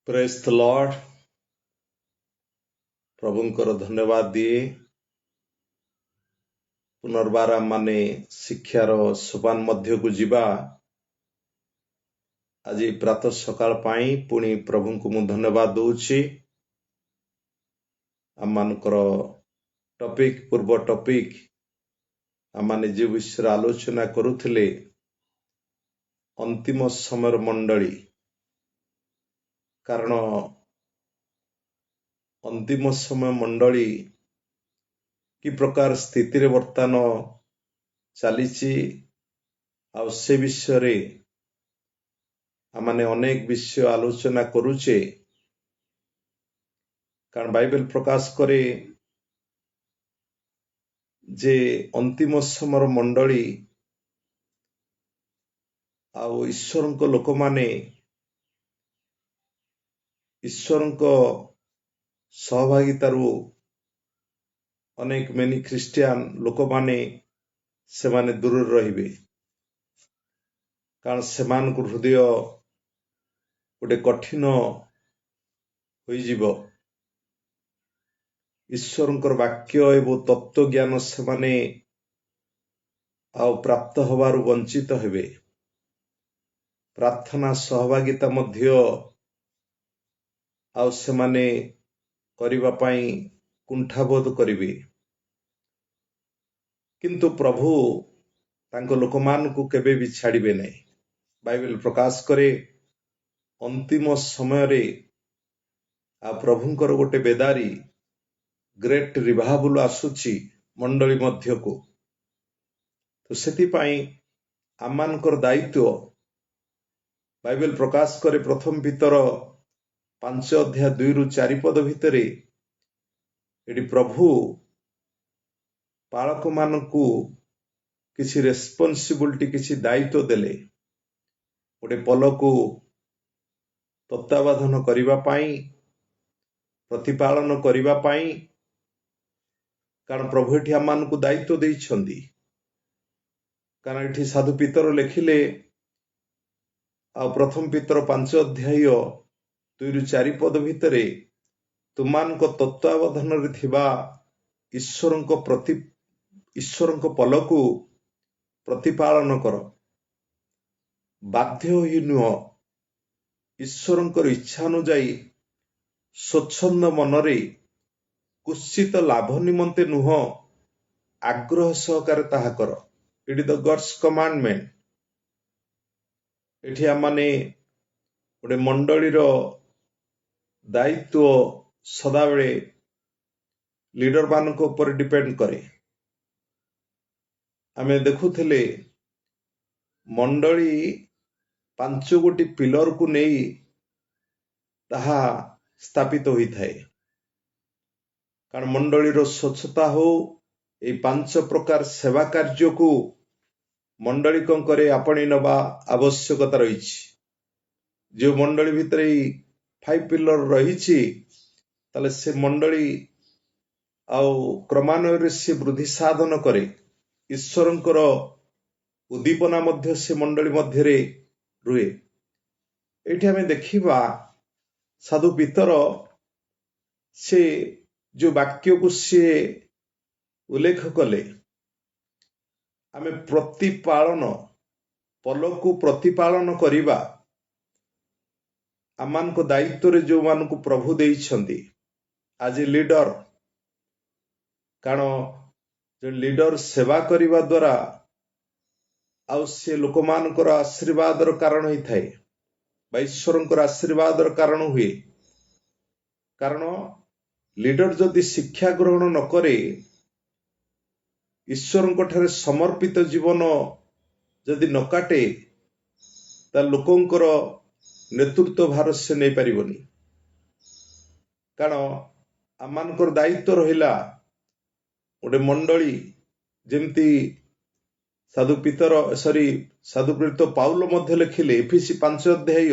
Praise the Lord. प्रभुंकर धन्यवाद दिए पुनर्बार माने शिक्षार सोपान मध्य को जीवा। आज प्रातः सकाळ पाई पुणी प्रभु को मु धन्यवाद दूची। आमनकर टॉपिक पूर्व टॉपिक आमाने जे विषय आलोचना करुथिले अंतिम समय मंडली। कारण अंतिम समय मंडली कि प्रकार स्थिति रे वर्तमान चलीची आ से विषय रे आमाने अनेक विषय आलोचना करुचे। कारण बाइबल प्रकाश करे जे अंतिम समय मंडली आ ईश्वर को लोक माने ईश्वर को सहभागितारू अनेक मेनी ख्रिस्टियान लोक माने से माने दूर रहिबे। कारण सेमान को हृदय गोटे कठिन होई जीवो। ईश्वर वाक्य एवं तत्व ज्ञान से माने प्राप्त होबारु वंचित हेबे। प्रार्थना सहभागिता मध्य से माने करिबा पाई कुंठाबोध करिबे। किंतु प्रभु तांको लोकमान को केबे भी छाड़िबे नहीं। बाइबल प्रकाश करे अंतिम समय रे आ प्रभुंकर गोटे बेदारी ग्रेट रिवाइवल आसुची मंडली मध्य को। तो सेति पाई आमानकर दायित्व बाइबल प्रकाश करे प्रथम भीतर 5 अध्याय 2 रु 4 पद भितरे एडी प्रभु पालक मानकू किसी रेस्पॉन्सिबिलिटी किसी दायित्व देले। गोटे पल को तत्वावधान करिबा पाई प्रतिपालन करिबा पाई। कारण प्रभु एठी आमानकू दायित्व देइछंदी। कारण एठी साधु पीतर लेखिले आ प्रथम पीतर 5 अध्याय 2 रु 4 पद भितरे तुमानको तत्वावधान रे थिबा ईश्वर को पल को प्रतिपालन कर। बाध्य ही नुह ईश्वर इच्छा अनुजाई स्वच्छंद मनरे कुत्सित लाभ निमंते नुह आग्रह सहकारे ताहा कर। It is the gods commandment. एठी आमाने गोटे मंडलीर दायित्व सदाबेले लीडर मानक ऊपर डिपेंड करे। आमे देखुथिले मंडली 5 गोटी पिलर को नहीं ताहा स्थापित होई थाए। कारण मंडलीर स्वच्छता हो ए 5 प्रकार सेवा कार्य को मंडली कौन करे आपणी नबा आवश्यकता रही। जो मंडली भितर 5 पिलर रही ताले से मंडली आउ क्रमान्वय से वृद्धि साधन करे। ईश्वरंकर उद्दीपना मध्य से मंडली मध्य रे रुए। एठी हमें देखिबा साधु पीतर से जो वाक्य को से उल्लेख कले आमे प्रतिपालन पल को प्रतिपालन करिबा आमान को दायित्व रे जो मान को प्रभु देइछंदी आज लीडर। कारण जो लीडर सेवा करिबा द्वारा आउ से लोक मानकर आशीर्वादर कारण ही थाए। ईश्वरंकर आशीर्वादर कारण हुए। कारण लीडर जदि शिक्षा ग्रहण न करे ईश्वरंक ठारे समर्पित जीवन जदि न काटे ता लोकंकर नेतृत्व भार से नहीं पारिबनी। कारण आमानकर दायित्व रहिला गोटे मंडली जेमती साधु प्रेरित पाउल मध्य लिखिले एफिसी 5 अध्याय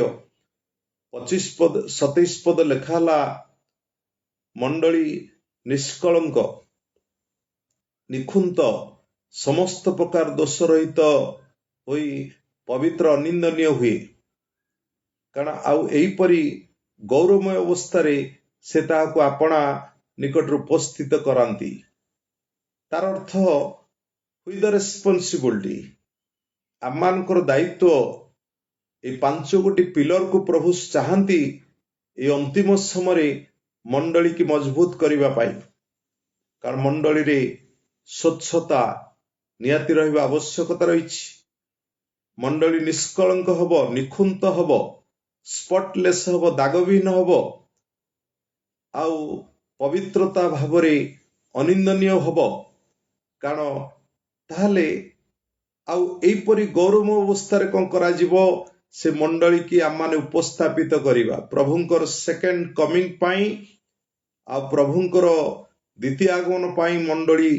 25 पद 27 पद लेखाला मंडली निष्कलंक निखुंत समस्त प्रकार दोष रहित होई पवित्र अनिंदनीय हुए। कारण आउ एहीपरी ଗୌରବମୟ ଅବସ୍ଥାରେ ସେ ତାହାକୁ ଆପଣା ନିକଟରେ ଉପସ୍ଥିତ କରାନ୍ତି। ତାର ଅର୍ଥ ହୁଇ ଦ ରେସ୍ପନ୍ସିବିଲିଟି, ଆମମାନଙ୍କର ଦାୟିତ୍ୱ। এই 5 ପିଲରକୁ ପ୍ରଭୁ ଚାହାନ୍ତି এই ଅନ୍ତିମ ସମୟରେ ମଣ୍ଡଳୀକି ମଜବୁତ କରିବା ପାଇଁ। କାରଣ ମଣ୍ଡଳୀରେ ସ୍ୱଚ୍ଛତା ନିହାତି ରହିବା ଆବଶ୍ୟକତା ରହିଛି। ମଣ୍ଡଳୀ ନିଷ୍କଳଙ୍କ ହବ, ନିଖୁନ୍ତ ହବ, ସ୍ପଟଲେସ୍ ହବ, ଦାଗବିହୀନ ହବ, ଆଉ ପବିତ୍ରତା ଭାବରେ ଅନିନ୍ଦନୀୟ ହବ। କାରଣ ତାହେଲେ ଆଉ ଏଇପରି ଗୌରବ ଅବସ୍ଥାରେ କଣ କରାଯିବ, ସେ ମଣ୍ଡଳୀ କି ଆମମାନେ ଉପସ୍ଥାପିତ କରିବା ପ୍ରଭୁଙ୍କର ସେକେଣ୍ଡ କମିଂ ପାଇଁ, ଆଉ ପ୍ରଭୁଙ୍କର ଦ୍ୱିତୀୟ ଆଗମନ ପାଇଁ ମଣ୍ଡଳୀ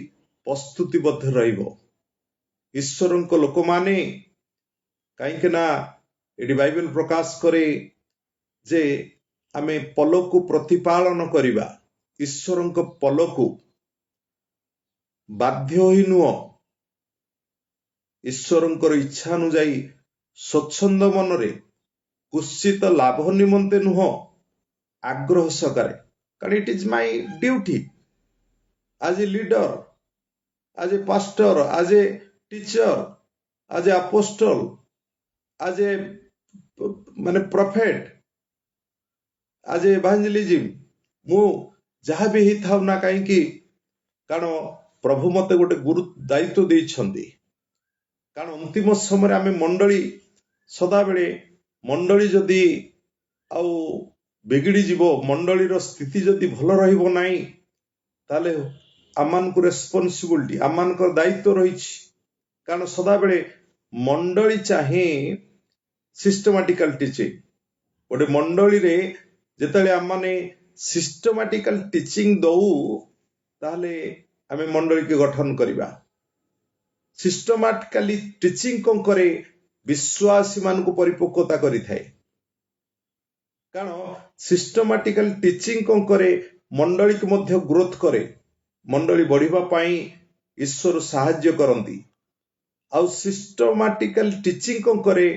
ପ୍ରସ୍ତୁତିବଦ୍ଧ ରହିବ। ଈଶ୍ୱରଙ୍କ ଲୋକମାନେ, କାହିଁକି ନା ଏଠି ବାଇବେଲ ପ୍ରକାଶ କରେ ଯେ ଆମେ ପଲକୁ ପ୍ରତିପାଳନ କରିବା। ଈଶ୍ୱରଙ୍କ ପଲକୁ ବାଧ୍ୟ ହୋଇ ନୁହଁ, ଈଶ୍ୱରଙ୍କର ଇଚ୍ଛା ଅନୁଯାୟୀ ସ୍ୱଚ୍ଛନ୍ଦ ମନରେ, କୁଶ୍ଚିତ ଲାଭ ନିମନ୍ତେ ନୁହଁ, ଆଗ୍ରହ ସହକାରେ। କାରଣ ଇଟ୍ is my duty as a leader, as a pastor, as a teacher, as a apostle, as a prophet, as a evangelism, ମୁଁ ଯାହା ବି ହେଇଥାଉ ନା କାହିଁକି, କାରଣ ପ୍ରଭୁ ମତେ ଗୋଟେ ଗୁରୁ ଦାୟିତ୍ୱ ଦେଇଛନ୍ତି। କାରଣ ଅନ୍ତିମ ସମୟରେ ଆମେ ମଣ୍ଡଳୀ, ସଦାବେଳେ ମଣ୍ଡଳୀ ଯଦି ଆଉ ବିଗିଡିଯିବ, ମଣ୍ଡଳୀର ସ୍ଥିତି ଯଦି ଭଲ ରହିବ ନାହିଁ, ତାହେଲେ ଆମମାନଙ୍କୁ ରେସ୍ପନ୍ସିବିଲିଟି, ଆମମାନଙ୍କର ଦାୟିତ୍ୱ ରହିଛି। କାରଣ ସଦାବେଳେ ମଣ୍ଡଳୀ ଚାହେଁ ସିଷ୍ଟମାଟିକାଲ ଟିଚିଂ। ଗୋଟେ ମଣ୍ଡଳୀରେ ଯେତେବେଳେ ଆମମାନେ ସିଷ୍ଟମାଟିକାଲ ଟିଚିଂ ଦଉ, ତାହେଲେ ଆମେ ମଣ୍ଡଳୀକି ଗଠନ କରିବା। ସିଷ୍ଟମାଟିକାଲି ଟିଚିଂ କଣ କରେ, ବିଶ୍ୱାସୀ ମାନଙ୍କୁ ପରିପକ୍ୱତା କରିଥାଏ। କାରଣ ସିଷ୍ଟମାଟିକାଲ ଟିଚିଂ କଣ କରେ, ମଣ୍ଡଳୀକୁ ମଧ୍ୟ ଗ୍ରୋଥ କରେ। ମଣ୍ଡଳୀ ବଢିବା ପାଇଁ ଈଶ୍ୱର ସାହାଯ୍ୟ କରନ୍ତି। ଆଉ ସିଷ୍ଟମାଟିକାଲ ଟିଚିଂ କଣ କରେ,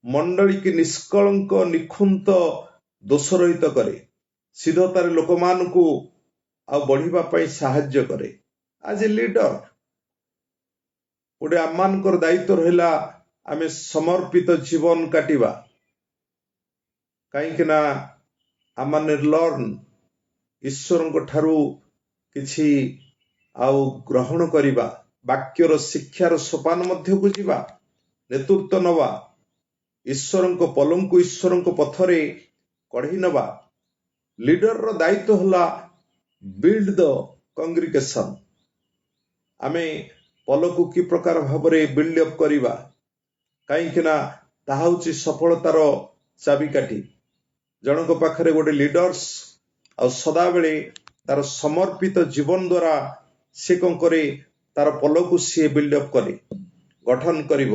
ମଣ୍ଡଳୀକି ନିଷ୍କଳଙ୍କ, ନିଖୁନ୍ତ, ଦୋଷରହିତ କରେ। ସିଦ୍ଧତାରେ ଲୋକମାନଙ୍କୁ ଆଉ ବଢିବା ପାଇଁ ସାହାଯ୍ୟ କରେ। ଆଜ ଏ ଲିଡର ଗୋଟେ ଆମମାନଙ୍କର ଦାୟିତ୍ୱ ରହିଲା, ଆମେ ସମର୍ପିତ ଜୀବନ କାଟିବା। କାହିଁକି ନା ଆମମାନେ ଲର୍ନ, ଈଶ୍ୱରଙ୍କ ଠାରୁ କିଛି ଆଉ ଗ୍ରହଣ କରିବା, ବାକ୍ୟର ଶିକ୍ଷାର ସୋପାନ ମଧ୍ୟକୁ ଯିବା, ନେତୃତ୍ୱ ନବା, ଈଶ୍ୱରଙ୍କ ପଲଙ୍କୁ ଈଶ୍ୱରଙ୍କ ପଥରେ କଢେଇ ନବା। ଲିଡରର ଦାୟିତ୍ୱ ହେଲା ବିଲ୍ଡ ଦ କଂଗ୍ରିଗେସନ। ଆମେ ପଲକୁ କି ପ୍ରକାର ଭାବରେ ବିଲ୍ଡ ଅପ୍ କରିବା, କାହିଁକି ନା ତାହା ହେଉଛି ସଫଳତାର ଚାବିକାଠି। ଜଣଙ୍କ ପାଖରେ ଗୋଟେ ଲିଡର୍ସ ଆଉ ସଦାବେଳେ ତାର ସମର୍ପିତ ଜୀବନ ଦ୍ୱାରା ସେ କଣ କରେ, ତାର ପଲକୁ ସିଏ ବିଲ୍ଡ ଅପ୍ କରେ, ଗଠନ କରିବ।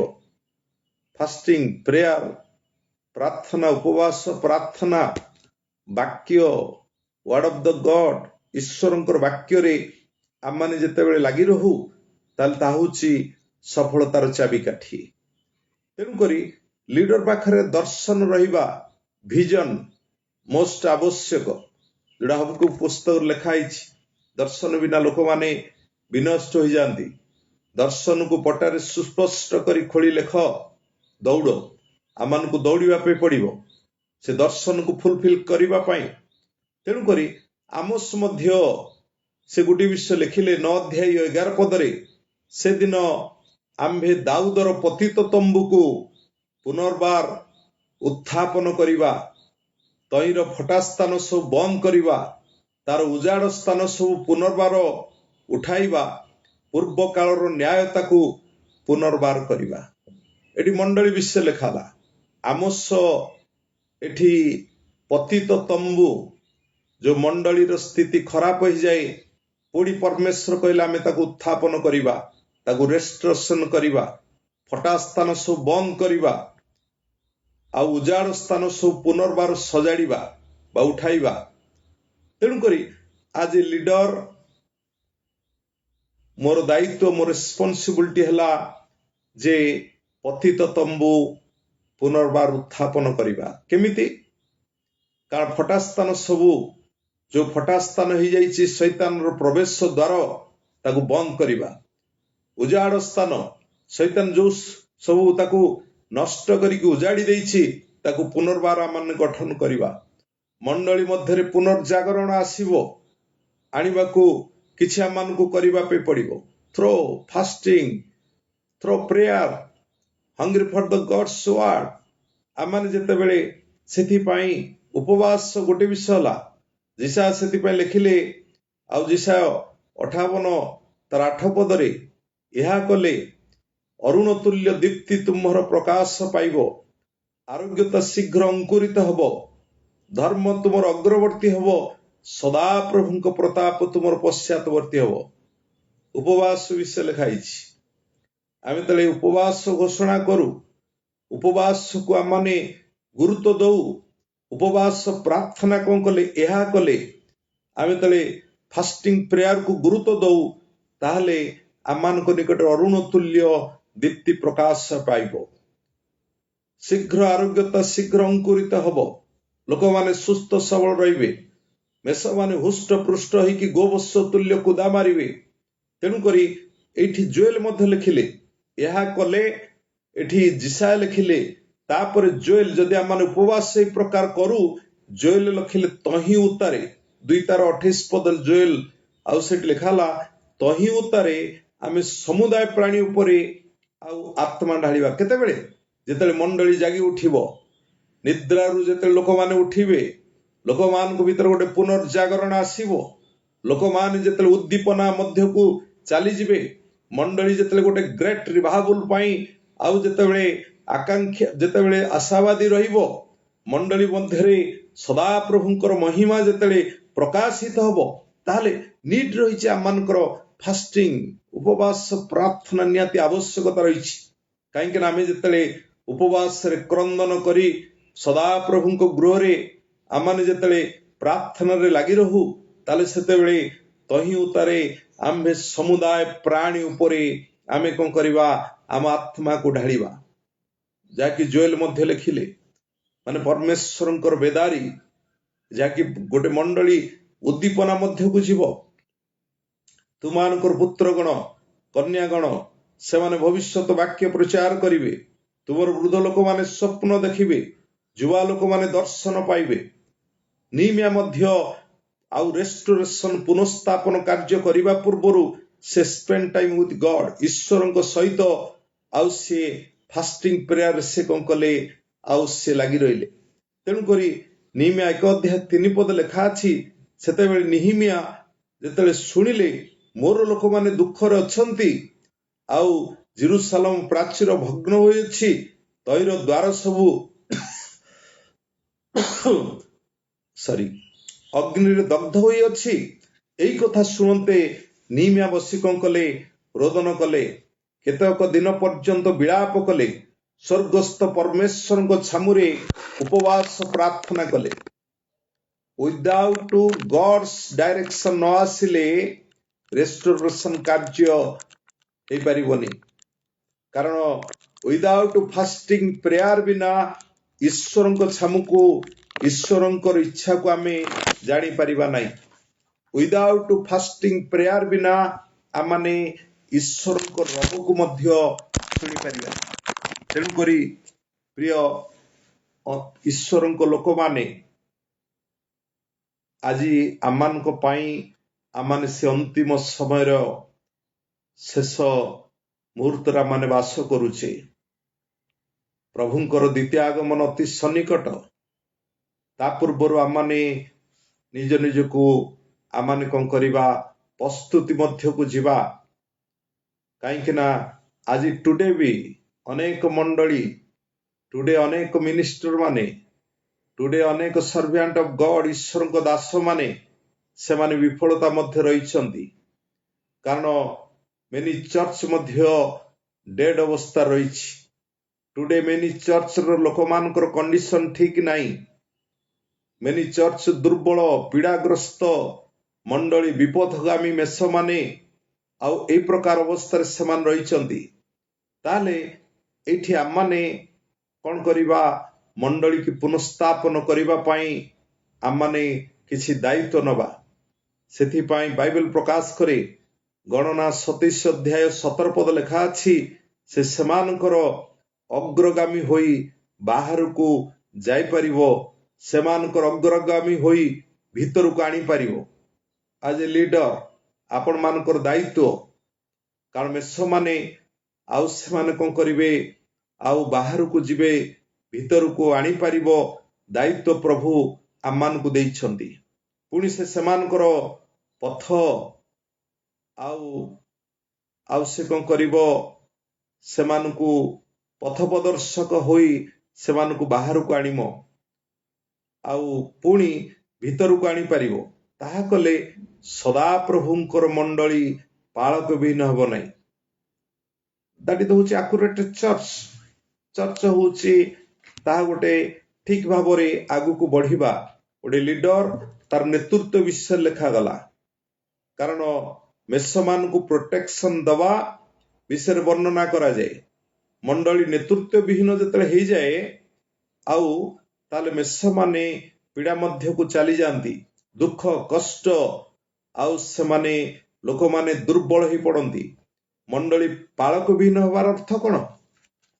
ଫାଷ୍ଟିଂ, ପ୍ରେୟାର, ପ୍ରାର୍ଥନା, ଉପବାସ, ପ୍ରାର୍ଥନା, ବାକ୍ୟ, ୱାର୍ଡ ଅଫ ଦ ଗଡ୍, ଈଶ୍ୱରଙ୍କର ବାକ୍ୟରେ ଆମମାନେ ଯେତେବେଳେ ଲାଗି ରହୁ, ତାହେଲେ ତାହା ହେଉଛି ସଫଳତାର ଚାବିକାଠି। ତେଣୁକରି ଲିଡର ପାଖରେ ଦର୍ଶନ ରହିବା, ଭିଜନ ମୋଷ୍ଟ ଆବଶ୍ୟକ। ଯୋଉଟା ହବକୁକ ପୁସ୍ତକରେ ଲେଖା ହେଇଛି, ଦର୍ଶନ ବିନା ଲୋକମାନେ ବିନଷ୍ଟ ହୋଇଯାଆନ୍ତି। ଦର୍ଶନକୁ ପଟାରେ ସୁସ୍ପଷ୍ଟ କରି ଖୋଳି ଲେଖ, ଦୌଡ଼। ଆମମାନଙ୍କୁ ଦୌଡ଼ିବା ପାଇଁ ପଡିବ ସେ ଦର୍ଶନକୁ ଫୁଲଫିଲ କରିବା ପାଇଁ। ତେଣୁକରି ଆମୋସ ମଧ୍ୟ ସେ ଗୋଟିଏ ବିଷୟ ଲେଖିଲେ 9:11 ସେଦିନ ଆମ୍ଭେ ଦାଉଦର ପତିତ ତମ୍ବୁକୁ ପୁନର୍ବାର ଉତ୍ଥାପନ କରିବା, ତଇଁର ଫଟା ସ୍ଥାନ ସବୁ ବନ୍ଦ କରିବା, ତାର ଉଜାଡ଼ ସ୍ଥାନ ସବୁ ପୁନର୍ବାର ଉଠାଇବା, ପୂର୍ବ କାଳର ନ୍ୟାୟତାକୁ ପୁନର୍ବାର କରିବା। ଏଠି ମଣ୍ଡଳୀ ବିଷୟ ଲେଖା ହେଲା। ଆମୋସ ଏଠି ପତିତ ତମ୍ବୁ, ଯୋଉ ମଣ୍ଡଳୀର ସ୍ଥିତି ଖରାପ ହେଇଯାଏ, ପୁଣି ପରମେଶ୍ୱର କହିଲେ ଆମେ ତାକୁ ଉତ୍ଥାପନ କରିବା, ତାକୁ ରେଷ୍ଟ୍ରୋରେସନ କରିବା, ଫଟା ସ୍ଥାନ ସବୁ ବନ୍ଦ କରିବା, ଆଉ ଉଜାଡ଼ ସ୍ଥାନ ସବୁ ପୁନର୍ବାର ସଜାଡ଼ିବା ବା ଉଠାଇବା। ତେଣୁକରି ଆଜ ଏ ଲିଡର ମୋର ଦାୟିତ୍ୱ, ମୋର ରେସ୍ପନ୍ସିବିଲିଟି ହେଲା ଯେ ପତିତ ତମ୍ବୁ ପୁନର୍ବାର ଉତ୍ଥାପନ କରିବା। କେମିତି? कारण फटास्तान सबू जो फटास्तान हो जाइए शैतान प्रवेश द्वार ताकू बंद करवा उजाड़ स्थान शैतान जो सबू ताकू नष्ट करके उजाड़ी देइछि ताकू पुनर्बार आम गठन करवा मंडली मध्य पुनर्जागरण आसीबो आनिबाकू किछि आमानकू करिबा पे पड़िबो through fasting through prayer hungry for the god's word आमाने जेतेबेले सेथिपाई उपवास गोटे विषय होला जिसा सेथिपाई लिखिले आउ जिसा 58 तार 8 पदरे यहा कले अरुण तुल्य दीप्ति तुम्हर प्रकाश पाइबो आरोग्यता शीघ्र अंकुरित हबो धर्म तुमर अग्रवर्ती हबो सदा प्रभुंक प्रताप तुमर पश्चातवर्ती हबो उपवास विषय लिखाई आमे तले उपवास घोषणा करू उपवास को आमने गुरुत्व दऊ उपवास प्रार्थना कौन कले यहा कले आमे तले फास्टिंग प्रेयर को गुरुत्व दऊ ताहले आमान को निकट अरुण तुल्य दीप्ति प्रकाश पाइबो शीघ्र आरोग्यता शीघ्र अंकुरित हबो लोक माने सुस्थ सबल रहिबे मेष माने हुष्ट पृष्ठ होइकि गोवत्स तुल्य कुदा मारिबे तेणु करी एठी जोएल मध्य लिखिले यहा कले एठी जिसा लिखिले तापर जोएल जदि आम उपवास से प्रकार करू जोएल लिखिले तही उतारे 2:28 पद जोएल आउ सेठ लिखाला तही उतारे आमे समुदाय प्राणी उपरे आउ आत्मा ढालिबा केतेबेले जेतेले मंडली जागी उठिबो निद्रारु जेतेले लोक माने उठिबे लोक मान को भीतर गोटे पुनर्जागरण आसीबो लोक मान जेतेले उद्दीपना मध्य को चली जिबे मंडली जेतेले गोटे ग्रेट रिवाइवल पाई आउ जेतेबेले आकांक्षा जेतेबेले आशावादी रहिबो मंडली मध्यरे सदा प्रभुंकर महिमा जेतेले प्रकाशित हबो ताले नीड रहिछि आमानकर फास्टिंग उपवास प्रार्थना नियाति आवश्यकता रहिछि काहेकि आमे जेतेले उपवास रे क्रंदन करी सदा प्रभुंक गृह रे आमाने जेतेले प्रार्थना रे लागि रहू ताले सेतेबेले तही उतारे आम्भे समुदाय प्राणी उपरे आमे कोन करिवा आम आत्मा को ढालिबा जाकि जोएल मध्य लिखिले माने परमेश्वरंकर बेदारी जाकि गोटे मंडली उद्दीपना मध्य को जीव तुमानकर पुत्रगण कन्यागण से माने भविष्यत वाक्य प्रचार करिवे तुमर वृद्ध लोक माने स्वप्न देखिबे युवा लोक माने दर्शन पाइबे निमिया मध्य आउ रेस्टोरेशन पुनस्थापन कार्य करिबा पूर्वरु से स्पेंड टाइम विथ गॉड ईश्वरंक सहित आउ से फास्टिंग प्रेयर से कौन कले आउ से लगी रहिले तेणु करी निहिमिया 1 अध्याय 3 पद लेखा अछि सेतेबेले निहिमिया जेतेले सुनिले मोर लोक माने दुखर अछंती आउ जेरूशलेम प्राचीर भग्न होई अछि तैर द्वार सबु सॉरी अग्नि रे दग्ध होई अछि एई कथा सुनते निहिमिया बसी कौन कले रोदन कले केतक दिन पर्यंत विलाप कले स्वर्गस्थ परमेश्वर को छामुरे उपवास प्रार्थना कले विदाउट गॉड्स डायरेक्शन न आसिले रेस्टोरेशन कार्य हे परिबनी कारण विदाउट फास्टिंग प्रेयर बिना ईश्वर को छामु को ईश्वर इच्छा को आमे जानी परिबा नाही विदाउट फास्टिंग प्रेयर बिना आमाने ईश्वर को रब को मध्य शुणी परिबा तेणु करी प्रिय ईश्वर को लोक माने आज आमान को पाई आमाने से अंतिम समय शेष मुहूर्त माने वास करुचे प्रभुंकर द्वितीय आगमन अति सन्निकट ता पूर्वर आमाने निज निज को आमाने कौन करिबा प्रस्तुति मध्य को जीवा कहीं ना आज टुडे भी अनेक मंडली टुडे अनेक मिनिस्टर माने टुडे अनेक सर्वेंट ऑफ गॉड ईश्वर को दास माने से माने विफलता मध्य रही कारण मेनी चर्च मध्य डेड अवस्था रही टुडे मेनी चर्च लोक मानकर कंडीशन ठीक नहीं मेनी चर्च दुर्बल पीड़ाग्रस्त मंडली विपथगामी मेष माने आउ ए प्रकार अवस्था से रही ताले एठी आमाने कौन करिबा मंडली की पुनस्थापन करिबा पाई ଆମମାନେ କିଛି ଦାୟିତ୍ୱ ନବା। ସେଥିପାଇଁ ବାଇବେଲ ପ୍ରକାଶ କରେ ଗଣନା 27 ଅଧ୍ୟାୟ 17 ପଦ ଲେଖା ଅଛି, ସେ ସେମାନଙ୍କର ଅଗ୍ରଗାମୀ ହୋଇ ବାହାରକୁ ଯାଇପାରିବ, ସେମାନଙ୍କର ଅଗ୍ରଗାମୀ ହୋଇ ଭିତରକୁ ଆଣିପାରିବ। ଆଜ ଏ ଲିଡର ଆପଣମାନଙ୍କର ଦାୟିତ୍ୱ, କାରଣ ମେଷମାନେ ଆଉ ସେମାନେ କଣ କରିବେ, ଆଉ ବାହାରକୁ ଯିବେ, ଭିତରକୁ ଆଣିପାରିବ ଦାୟିତ୍ୱ ପ୍ରଭୁ ଆମମାନଙ୍କୁ ଦେଇଛନ୍ତି। ପୁଣି ସେ ସେମାନଙ୍କର ପଥ ଆଉ ସେ କଣ କରିବ, ସେମାନଙ୍କୁ ପଥ ପ୍ରଦର୍ଶକ ହୋଇ ସେମାନଙ୍କୁ ବାହାରକୁ ଆଣିବ ଆଉ ପୁଣି ଭିତରକୁ ଆଣିପାରିବ। ତାହା କଲେ ସଦାପ୍ରଭୁଙ୍କର ମଣ୍ଡଳୀ ପାଳକ ବିହୀନ ହେବ ନାହିଁ। ଦାଟ ଇଜ ହଉଛି ଆକୁରେଟ ଚର୍ଚ୍ଚ। ଚର୍ଚ୍ଚ ହଉଛି ତାହା ଗୋଟେ ଠିକ ଭାବରେ ଆଗକୁ ବଢିବା। ଗୋଟେ ଲିଡର ତାର ନେତୃତ୍ୱ ବିଷୟରେ ଲେଖାଗଲା, କାରଣ ମେଷମାନଙ୍କୁ ପ୍ରୋଟେକ୍ସନ ଦବା ବିଷୟରେ ବର୍ଣ୍ଣନା କରାଯାଏ। ମଣ୍ଡଳୀ ନେତୃତ୍ୱ ବିହୀନ ଯେତେବେଳେ ହେଇଯାଏ, ଆଉ ତାହେଲେ ମେଷମାନେ ପୀଡା ମଧ୍ୟକୁ ଚାଲିଯାଆନ୍ତି, ଦୁଃଖ କଷ୍ଟ, ଆଉ ସେମାନେ ଲୋକମାନେ ଦୁର୍ବଳ ହେଇ ପଡନ୍ତି। ମଣ୍ଡଳୀ ପାଳକ ବିହୀନ ହେବାର ଅର୍ଥ କଣ?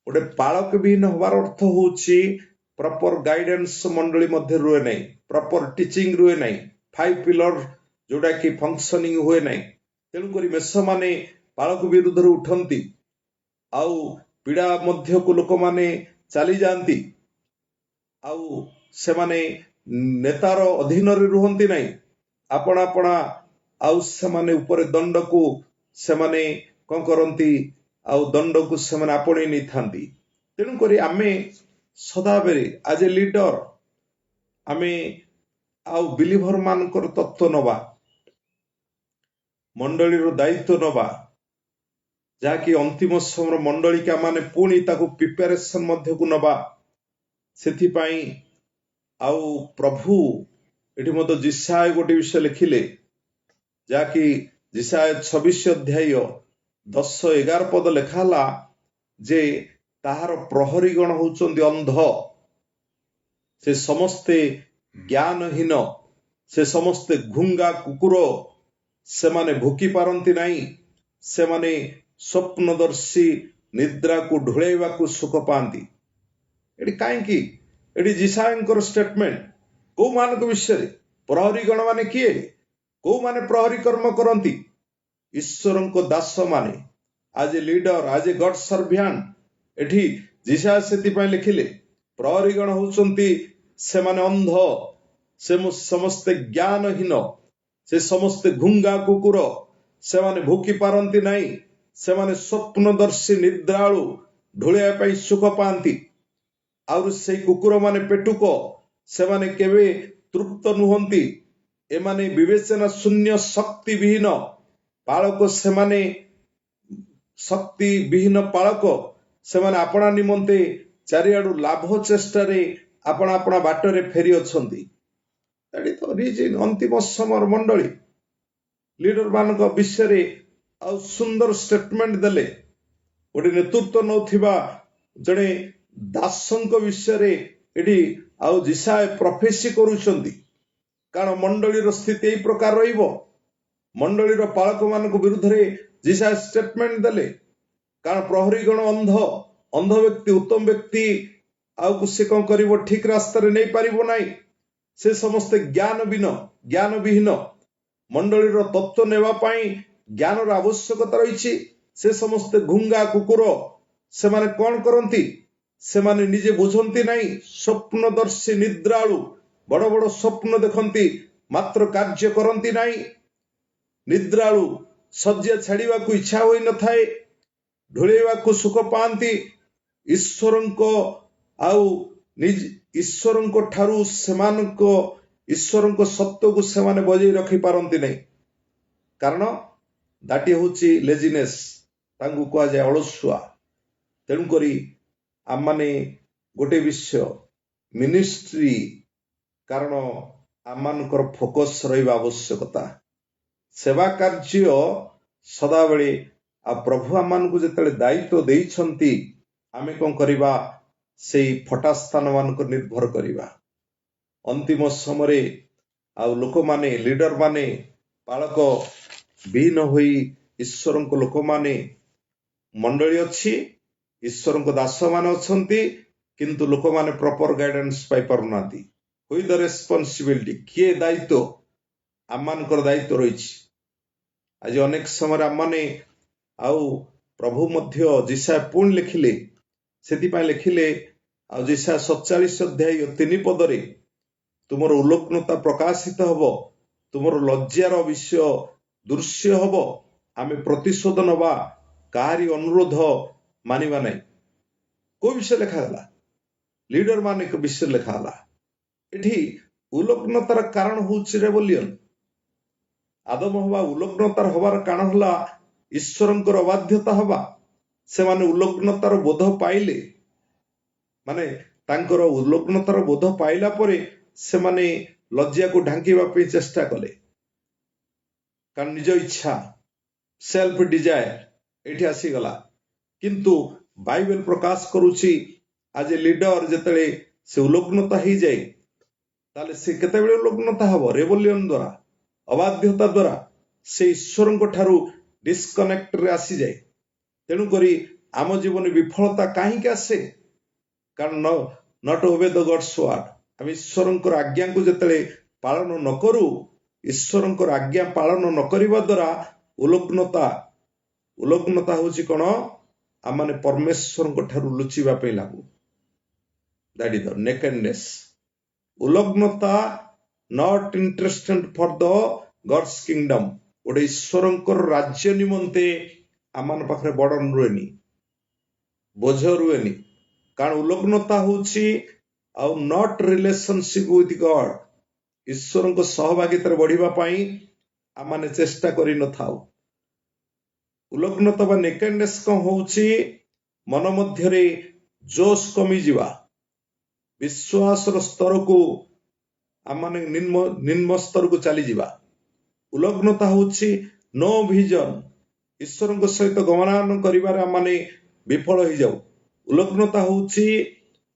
ଗୋଟେ ପାଳକ ବିହୀନ ହେବାର ଅର୍ଥ ହଉଛି ପ୍ରପର ଗାଇଡାନ୍ସ ମଣ୍ଡଳୀ ମଧ୍ୟ ରୁହେ ନାହିଁ, ପ୍ରପର ଟିଚିଂ ରୁହେ ନାହିଁ, 5 ପିଲର ଯୋଉଟା କି ଫଙ୍କସନିଂ ହୁଏ ନାହିଁ। ତେଣୁକରି ମେଷମାନେ ପାଳକ ବିରୁଦ୍ଧରେ ଉଠନ୍ତି, ଆଉ ପୀଡା ମଧ୍ୟକୁ ଲୋକମାନେ ଚାଲିଯାଆନ୍ତି, ଆଉ ସେମାନେ ନେତାର ଅଧୀନରେ ରୁହନ୍ତି ନାହିଁ, ଆପଣା ଆଉ ସେମାନେ ଉପରେ ଦଣ୍ଡକୁ ସେମାନେ କଣ କରନ୍ତି, ଆଉ ଦଣ୍ଡକୁ ସେମାନେ ଆପଣେଇ ନେଇଥାନ୍ତି। ତେଣୁକରି ଆମେ ସଦାବେଳେ ଆଜ ଏ ଲିଡର ଆମେ ଆଉ ବିଲିଭର ମାନଙ୍କର ତତ୍ତ୍ୱ ନବା, ମଣ୍ଡଳୀର ଦାୟିତ୍ୱ ନବା, ଯାହାକି ଅନ୍ତିମ ସମୟର ମଣ୍ଡଳିକା ମାନେ ପୁଣି ତାକୁ ପ୍ରିପାରେସନ ମଧ୍ୟକୁ ନବା। ସେଥିପାଇଁ ଆଉ ପ୍ରଭୁ ଏଠି ମଧ୍ୟ ଜିସାୟ ଗୋଟେ ବିଷୟ ଲେଖିଲେ, ଯାହାକି ଜିସାୟ 26 ଅଧ୍ୟାୟ 10-11 ପଦ ଲେଖା ହେଲା ଯେ ତାହାର ପ୍ରହରୀଗଣ ହଉଛନ୍ତି ଅନ୍ଧ, ସେ ସମସ୍ତେ ଜ୍ଞାନହୀନ, ସେ ସମସ୍ତେ ଘୁଙ୍ଗା କୁକୁର, ସେମାନେ ଭୁକି ପାରନ୍ତି ନାହିଁ, ସେମାନେ ସ୍ୱପ୍ନଦର୍ଶୀ ନିଦ୍ରାକୁ ଢୁଳେଇବାକୁ ସୁଖ ପାଆନ୍ତି। ଏଠି କାହିଁକି? ଏଠି ଜିସାୟଙ୍କର ଷ୍ଟେଟମେଣ୍ଟ କୋଉମାନଙ୍କ ବିଷୟରେ? ପ୍ରହରୀଗଣ ମାନେ କିଏ? କୋଉମାନେ ପ୍ରହରୀ କର୍ମ କରନ୍ତି? ଈଶ୍ୱରଙ୍କ ଦାସ ମାନେ, ଆଜ ଏ ଲିଡର, ଆଜ ଏ ଗଡ ସର୍ଭିଆଣ୍ଟ। ଏଠି ଜିସାୟ ସେଥିପାଇଁ ଲେଖିଲେ ପ୍ରହରୀଗଣ ହଉଛନ୍ତି ସେମାନେ ଅନ୍ଧ, ସେ ସମସ୍ତେ ଜ୍ଞାନହୀନ, ସେ ସମସ୍ତେ ଘୁଙ୍ଗା କୁକୁର, ସେମାନେ ଭୁକି ପାରନ୍ତି ନାହିଁ, ସେମାନେ ସ୍ୱପ୍ନଦର୍ଶୀ ନିଦ୍ରାଳୁ ଢୁଳିବା ପାଇଁ ସୁଖ ପାଆନ୍ତି। ଆଉ ସେଇ କୁକୁର ମାନେ ପେଟୁକ, ସେମାନେ କେବେ ତୃପ୍ତ ନୁହନ୍ତି, ଏମାନେ ବିବେଚନା ଶୂନ୍ୟ ଶକ୍ତି ବିହୀନ ପାଳକ, ସେମାନେ ଶକ୍ତି ବିହୀନ ପାଳକ, ସେମାନେ ଆପଣା ନିମନ୍ତେ ଚାରିଆଡୁ ଲାଭ ଚେଷ୍ଟାରେ ଆପଣା ବାଟରେ ଫେରି ଅଛନ୍ତି। ଅନ୍ତିମ ସମୟର ମଣ୍ଡଳୀ ଲିଡର ମାନଙ୍କ ବିଷୟରେ ଆଉ ସୁନ୍ଦର ଷ୍ଟେଟମେଣ୍ଟ ଦେଲେ। ଗୋଟେ ନେତୃତ୍ୱ ନଉଥିବା ଜଣେ ଦାସଙ୍କ ବିଷୟରେ ଏଠି ଆଉ ଜିସାୟ ପ୍ରଫେସି କରୁଛନ୍ତି, କାରଣ ମଣ୍ଡଳୀର ସ୍ଥିତି ଏଇ ପ୍ରକାର ରହିବ। ମଣ୍ଡଳୀର ପାଳକ ମାନଙ୍କ ବିରୁଦ୍ଧରେ ଜିସାୟ ଷ୍ଟେଟମେଣ୍ଟ ଦେଲେ, କାରଣ ପ୍ରହରୀଗଣ ଅନ୍ଧ ବ୍ୟକ୍ତି, ଉତ୍ତମ ବ୍ୟକ୍ତି ଆଉ ସେ କଣ କରିବ, ଠିକ ରାସ୍ତାରେ ନେଇପାରିବ ନାହିଁ, ସେ ସମସ୍ତେ ଜ୍ଞାନବିହୀନ। ମଣ୍ଡଳୀର ତତ୍ତ୍ୱ ନେବା ପାଇଁ ଜ୍ଞାନର ଆବଶ୍ୟକତା ରହିଛି। ସେ ସମସ୍ତେ ଘୁଙ୍ଗା କୁକୁର, ସେମାନେ କଣ କରନ୍ତି? ସେମାନେ ନିଜେ ବୁଝନ୍ତି ନାହିଁ, ସ୍ୱପ୍ନଦର୍ଶୀ ନିଦ୍ରାଳୁ, ବଡ ବଡ ସ୍ୱପ୍ନ ଦେଖନ୍ତି, ମାତ୍ର କାର୍ଯ୍ୟ କରନ୍ତି ନାହିଁ। ନିଦ୍ରାଳୁ, ଶଯ୍ୟା ଛାଡିବାକୁ ଇଚ୍ଛା ହୋଇନଥାଏ, ଢୁଳେଇବାକୁ ସୁଖ ପାଆନ୍ତି। ଈଶ୍ୱରଙ୍କ ଠାରୁ ଈଶ୍ୱରଙ୍କ ସତ୍ୟକୁ ସେମାନେ ବଜାଇ ରଖି ପାରନ୍ତି ନାହିଁ, କାରଣ ଦାଟି ହଉଛି ଲେଜିନେସ୍, ତାଙ୍କୁ କୁହାଯାଏ ଅଳସୁଆ। ତେଣୁକରି ଆମମାନେ ଗୋଟେ ବିଷୟ ମିନିଷ୍ଟ୍ରି, କାରଣ ଆମମାନଙ୍କର ଫୋକସ ରହିବା ଆବଶ୍ୟକତା, ସେବା କାର୍ଯ୍ୟ ସଦାବେଳେ। ଆଉ ପ୍ରଭୁ ଆମମାନଙ୍କୁ ଯେତେବେଳେ ଦାୟିତ୍ୱ ଦେଇଛନ୍ତି, ଆମେ କଣ କରିବା? ସେଇ ଫଟା ସ୍ଥାନ ମାନଙ୍କୁ ନିର୍ଭର କରିବା। अंतिम समय लोक माने लीडर माने पालक विहीन होई ईश्वर को लोक माने मंडली अच्छी ईश्वर को दास मान अच्छी किंतु लोक माने प्रॉपर गाइडेंस पाई पारुना हुई द रेस्पॉन्सिबिलिटी किए दायित्व आममानकर दायित्व रही आज अनेक समय आम माने आउ प्रभु मध्य जिसा पुणी लिखिले से लिखिले आ जिसा 47 अध्याय 3 पदरे तुमर उल्लग्नता प्रकाशित हब तुमर लज्जार विषय दृश्य हब आमे प्रतिशोध नवा काहारी अनुरोध मानिबा नहीं को विषय लिखागला लीडर मान विषय लिखागला एठी उल्लग्नतार कारण होउछि रेबलियन आदम हवा उल्लग्नतार हबार कारण हला ईश्वरंकर अबाध्यता हवा से माने उल्लग्नतार बोध पाइले माने तांकर उल्लग्नतार बोध पाइला परे से माने लज्जा को ढांकीबा पे चेष्टा कले कारण निज इच्छा सेल्फ डिजायर एठी आसी गला किंतु बाइबल प्रकाश करूची आज लीडर जेतले से उल्लग्नता ही जाए ताले से केतेबेले उल्लग्नता हबो रेबलियन द्वारा अबाध्यता द्वारा से ईश्वर को ठारू डिस्कनेक्ट रे आसी जाए तेणु करी आम जीवन विफलता कहीं आसे कारण not obey the god's word आम ईश्वर आज्ञा को जिते पालन न करू ईश्वर आज्ञा पालन न करने द्वारा उल्लग्नता हूँ कौन आम मैंने परमेश्वर को ठारू लुचिबा पे लागू दैट इज द नेकेडनेस उल्लग्नता not interested for the god's kingdom गोटे ईश्वर राज्य निमंते आम पाखे बर्डन रुएनी बोझ रुएनी कारण उल्लग्नता हूँ नॉट रिलेशनशिप विथ गॉड ईश्वर को सहभागिता बढ़िबा पाई आम माने चेष्टा करि न थाउ उल्लग्नता बा नेकेडनेस कौन होउछि मन मध्यरे जोश कमी जीवा विश्वास स्तर को आम माने निम्न स्तर को चली जीवा उल्लग्नता होउछि नो विजन ईश्वर सहित गमनागमन करिबार आम माने विफल हो जाऊ उल्लग्नता होउछि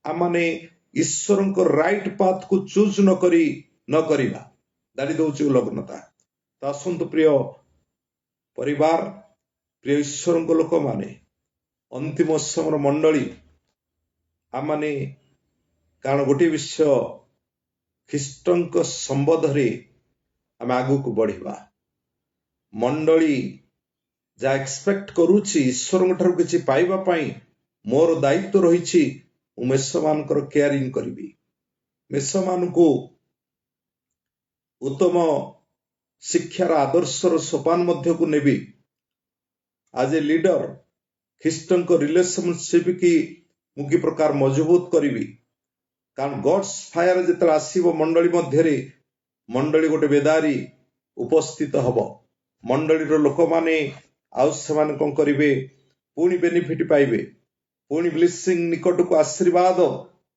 आम माने ईश्वर को राइट पाथ को चूज न करिबा दाड़ी दउछि उल्लग्नता तो आसंतु प्रिय परिवार प्रिय ईश्वर लोक माने अंतिम समय मंडली आम माने कारण गोटे विषय ख्रीष्टन संबंध आम आगु को बढ़िबा मंडली जा एक्सपेक्ट करूची ईश्वर ठारू किछि पाइबा पाई मोर दायित्व रही मेष मानकर केयरिंग करी मेष मान को उत्तम शिक्षार आदर्शर सोपान मध्य को नेबी आज ए लीडर ख्रीष्टन को रिलेशनशिप की मुकी प्रकार मजबूत करी कारण गॉड्स फायर जिते आसीबो मंडली मध्यरे मंडली गोटे बेदारी उपस्थित हब मंडली लोक माने आउ से माने कोन करिवे पुणी बेनिफिट पाइबे पुणी ब्लेसिंग निकट को आशीर्वाद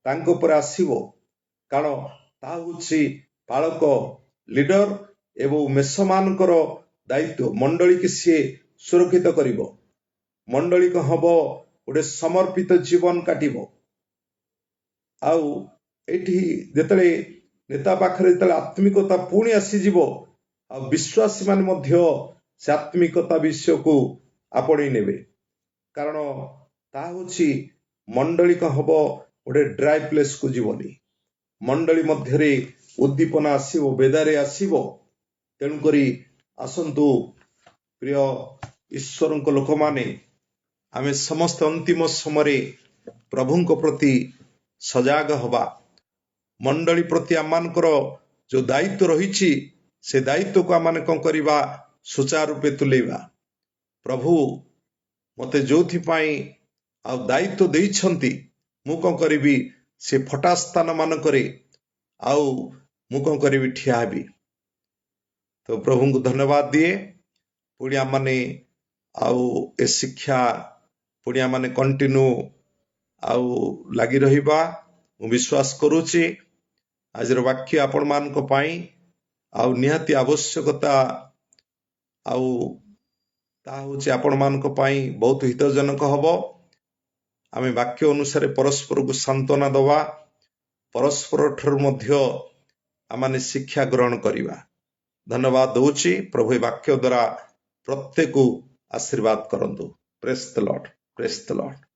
तांको पर आसीबो कारण ता होछि पालक लीडर एवं मेष मानकर दायित्व मंडली की सी सुरक्षित करिवो मंडली को हबो गोटे समर्पित जीवन काटिबो आउ एठी जेतले नेता पाखरे जेतले आत्मिकता पुणी आसी जीवो आ विश्वासी मान मध्य से आत्मिकता विषय को आपणे नेबे कारण ता होछि मंडली को हबो गोटे ड्राई प्लेस को जीवनी मंडली मध्यरे उद्दीपना आसीबो बेदारे आसीबो तेणु करी आसंतु प्रिय ईश्वर लोक माने आमे समस्त अंतिम समय प्रभु प्रति सजाग हवा मंडली प्रति आममानकर जो दायित्व रही से दायित्व को आम कौन करवा सुचारू रूपे तुलेवा प्रभु मते जो दायित्व देइछंती मु कौन करी से फटा स्थान मानक मु कौन करी ठिया हेबी तो प्रभु को धन्यवाद दिए पुणी आम माने ए शिक्षा पुणी आम माने कंटिन्यू लगी रहिबा मु विश्वास करूची आजर वाक्य आपण मान को पाई निहाती आवश्यकता आपण मान को पाई बहुत हितजनक हबो आमे वाक्य अनुसार परस्पर को सांत्वना दवा परस्पर ठर मध्य आमाने शिक्षा ग्रहण करिबा। धन्यवाद दउछि प्रभु ए वाक्य द्वारा प्रत्येक आशीर्वाद करंतु। Praise the Lord, praise the Lord.